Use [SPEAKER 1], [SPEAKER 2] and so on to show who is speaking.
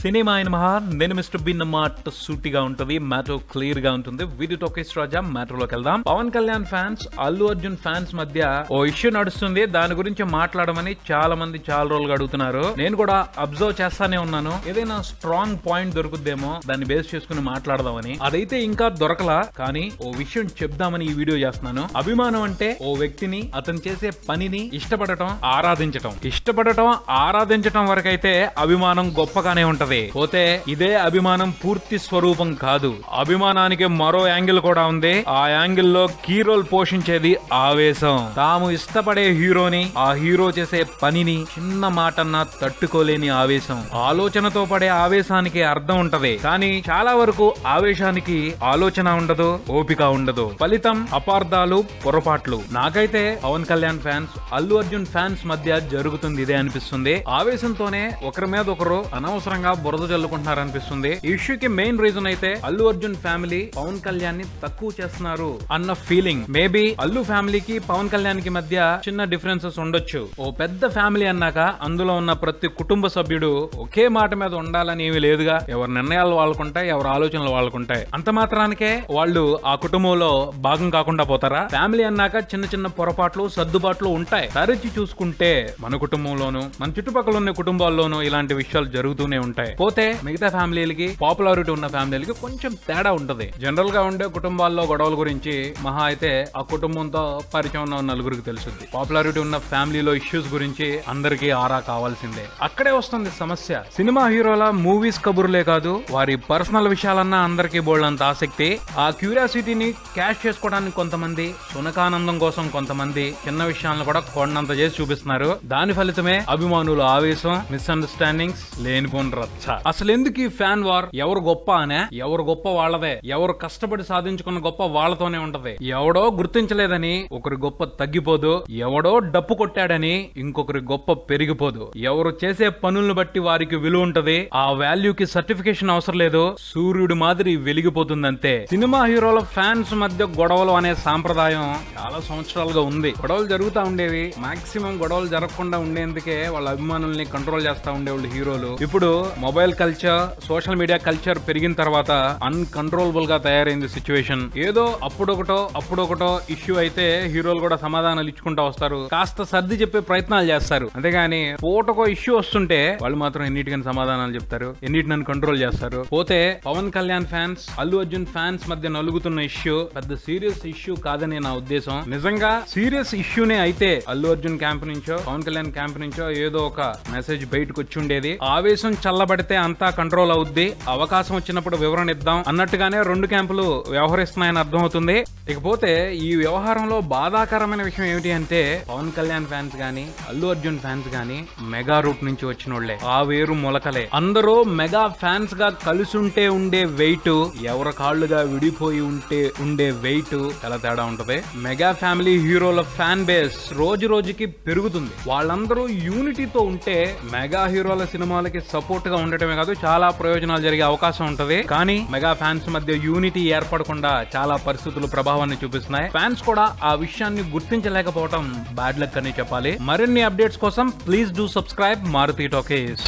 [SPEAKER 1] Cinema అయిన మహా నేను మిస్టర్ బిన్ మాట సూటిగా ఉంటుంది, మ్యాటర్ క్లియర్ గా ఉంటుంది. వీడియో టోకేష్ రాజా మ్యాటర్లోకి వెళ్దాం. పవన్ కళ్యాణ్ ఫ్యాన్స్, అల్లు అర్జున్ ఫ్యాన్స్ మధ్య ఓ ఇష్యూ నడుస్తుంది. దాని గురించి మాట్లాడమని చాలా మంది చాలా రోజులుగా అడుగుతున్నారు. నేను కూడా అబ్జర్వ్ చేస్తానే ఉన్నాను. ఏదైనా స్ట్రాంగ్ పాయింట్ దొరుకుద్దేమో దాన్ని బేస్ చేసుకుని మాట్లాడదామని. అదైతే ఇంకా దొరకలా, కానీ ఓ విషయం చెప్దామని ఈ వీడియో చేస్తున్నాను. అభిమానం అంటే ఓ వ్యక్తిని, అతను చేసే పనిని ఇష్టపడటం, ఆరాధించటం వరకైతే అభిమానం గొప్పగానే ఉంటది. పోతే ఇదే అభిమానం పూర్తి స్వరూపం కాదు. అభిమానానికి మరో యాంగిల్ కూడా ఉంది. ఆ యాంగిల్ లో కీ రోల్ పోషించేది ఆవేశం. తాము ఇష్టపడే హీరోని, ఆ హీరో చేసే పనిని చిన్న మాటన్నా తట్టుకోలేని ఆవేశం. ఆలోచనతో పడే ఆవేశానికి అర్థం ఉంటది, కానీ చాలా వరకు ఆవేశానికి ఆలోచన ఉండదు, ఓపిక ఉండదు. ఫలితం అపార్థాలు, పొరపాట్లు. నాకైతే పవన్ కళ్యాణ్ ఫ్యాన్స్, అల్లు అర్జున్ ఫ్యాన్స్ మధ్య జరుగుతుంది ఇదే అనిపిస్తుంది. ఆవేశంతోనే ఒకరి మీద ఒకరు అనవసరంగా బురద జల్లుకుంటున్నారు అనిపిస్తుంది. ఈ ఇష్యూకి మెయిన్ రీజన్ అయితే అల్లు అర్జున్ ఫ్యామిలీ పవన్ కళ్యాణ్ ని తక్కువ చేస్తున్నారు అన్న ఫీలింగ్. మేబీ అల్లు ఫ్యామిలీకి పవన్ కళ్యాణ్ కి మధ్య చిన్న డిఫరెన్సెస్ ఉండొచ్చు. ఓ పెద్ద ఫ్యామిలీ అన్నాక అందులో ఉన్న ప్రతి కుటుంబ సభ్యుడు ఒకే మాట మీద ఉండాలని ఏమీ లేదుగా. ఎవరి నిర్ణయాలు వాళ్ళకుంటాయి, ఎవరి ఆలోచనలు వాళ్ళకుంటాయి. అంత మాత్రానికే వాళ్ళు ఆ కుటుంబంలో భాగం కాకుండా పోతారా? ఫ్యామిలీ అన్నాక చిన్న చిన్న పొరపాట్లు, సర్దుబాట్లు ఉంటాయి. తరచి చూసుకుంటే మన కుటుంబంలోనూ, మన చుట్టుపక్కల ఉన్న కుటుంబాల్లోనూ ఇలాంటి విషయాలు జరుగుతూనే ఉంటాయి. పోతే మిగతా ఫ్యామిలీలకి, పాపులారిటీ ఉన్న ఫ్యామిలీలకి కొంచెం తేడా ఉంటది. జనరల్ గా ఉండే కుటుంబాల్లో గొడవల గురించి మహా అయితే ఆ కుటుంబంతో పరిచయం ఉన్న నలుగురికి తెలుసుద్ది. పాపులారిటీ ఉన్న ఫ్యామిలీలో ఇష్యూస్ గురించి అందరికీ ఆరా కావాల్సిందే. అక్కడే వస్తుంది సమస్య. సినిమా హీరోల మూవీస్ కబుర్లే కాదు, వారి పర్సనల్ విషయాలన్నా అందరికీ బోల్డంత ఆసక్తి. ఆ క్యూరియాసిటీని క్యాష్ చేసుకోవడానికి కొంతమంది, సునకానందం కోసం కొంతమంది చిన్న విషయాలను కూడా కొండంత చేసి చూపిస్తున్నారు. దాని ఫలితమే అభిమానుల ఆవేశం, మిస్అండర్స్టాండింగ్స్, లేనిపోని రచ్చ. అసలు ఎందుకు ఈ ఫ్యాన్ వార్? ఎవరు గొప్ప అనే? ఎవరు గొప్ప వాళ్ళదే. ఎవరు కష్టపడి సాధించుకున్న గొప్ప వాళ్ళతోనే ఉంటది. ఎవడో గుర్తించలేదని ఒకరి గొప్ప తగ్గిపోదు, ఎవడో డప్పు కొట్టాడని ఇంకొకరి గొప్ప పెరిగిపోదు. ఎవరు చేసే పనులను బట్టి వారికి విలువ ఉంటది. ఆ వాల్యూకి సర్టిఫికేషన్ అవసరం లేదు, సూర్యుడి మాదిరి వెలిగిపోతుందంతే. సినిమా హీరోల ఫ్యాన్స్ మధ్య గొడవలు అనే సాంప్రదాయం చాలా సంవత్సరాలుగా ఉంది. గొడవలు జరుగుతూ ఉండేవి. మాక్సిమం గొడవలు జరగకుండా ఉండేందుకే వాళ్ళ అభిమానుల్ని కంట్రోల్ చేస్తా ఉండేవాళ్ళు హీరోలు. ఇప్పుడు mobile culture, social media culture పెరిగిన తర్వాత అన్కంట్రోలబుల్ గా తయారైంది సిచ్యువేషన్. ఏదో అప్పుడొకటో ఇష్యూ అయితే హీరోలు కూడా సమాధానాలు ఇచ్చుకుంటా వస్తారు, కాస్త సర్ది చెప్పే ప్రయత్నాలు చేస్తారు. అంతేగాని పూటకో ఇష్యూ వస్తుంటే వాళ్ళు మాత్రం ఎన్నిటికని సమాధానాలు చెప్తారు, ఎన్నిటిని కంట్రోల్ చేస్తారు. పోతే పవన్ కళ్యాణ్ ఫ్యాన్స్, అల్లు అర్జున్ ఫ్యాన్స్ మధ్య నలుగుతున్న ఇష్యూ పెద్ద సీరియస్ ఇష్యూ కాదని నా ఉద్దేశం. నిజంగా సీరియస్ ఇష్యూనే అయితే అల్లు అర్జున్ క్యాంప్ నుంచో, పవన్ కళ్యాణ్ క్యాంప్ నుంచో ఏదో ఒక మెసేజ్ బయటకు వచ్చి ఉండేది. ఆవేశం చల్లబడితే అంతా కంట్రోల్ అవుద్ది, అవకాశం వచ్చినప్పుడు వివరణ ఇద్దాం అన్నట్టుగానే రెండు క్యాంపులు వ్యవహరిస్తున్నాయని అర్థమవుతుంది. ఇకపోతే ఈ వ్యవహారంలో బాధాకరమైన విషయం ఏమిటి అంటే, పవన్ కళ్యాణ్ ఫ్యాన్స్ గానీ, అల్లు అర్జున్ ఫ్యాన్స్ గానీ మెగా రూట్ నుంచి వచ్చిన వాళ్లే. ఆ వేరు మొలకలే. అందరూ మెగా ఫ్యాన్స్ గా కలిసుంటే ఉండే వెయిట్, ఎవరి కాళ్లుగా విడిపోయి ఉండే వెయిట్ చాలా తేడా ఉంటది. మెగా ఫ్యామిలీ హీరోల ఫ్యాన్ బేస్ రోజు రోజుకి పెరుగుతుంది. వాళ్ళందరూ యూనిటీతో ఉంటే మెగా హీరోల సినిమాలకి సపోర్ట్ గా ఉండటమే కాదు, చాలా ప్రయోజనాలు జరిగే అవకాశం ఉంటది. కానీ మెగా ఫ్యాన్స్ మధ్య యూనిటీ ఏర్పడకుండా చాలా పరిస్థితులు ప్రభావాన్ని చూపిస్తున్నాయి. ఫ్యాన్స్ కూడా ఆ విషయాన్ని గుర్తించలేకపోవడం బ్యాడ్ లక్ అని చెప్పాలి. మరిన్ని అప్డేట్స్ కోసం please do subscribe Maruthi talkies.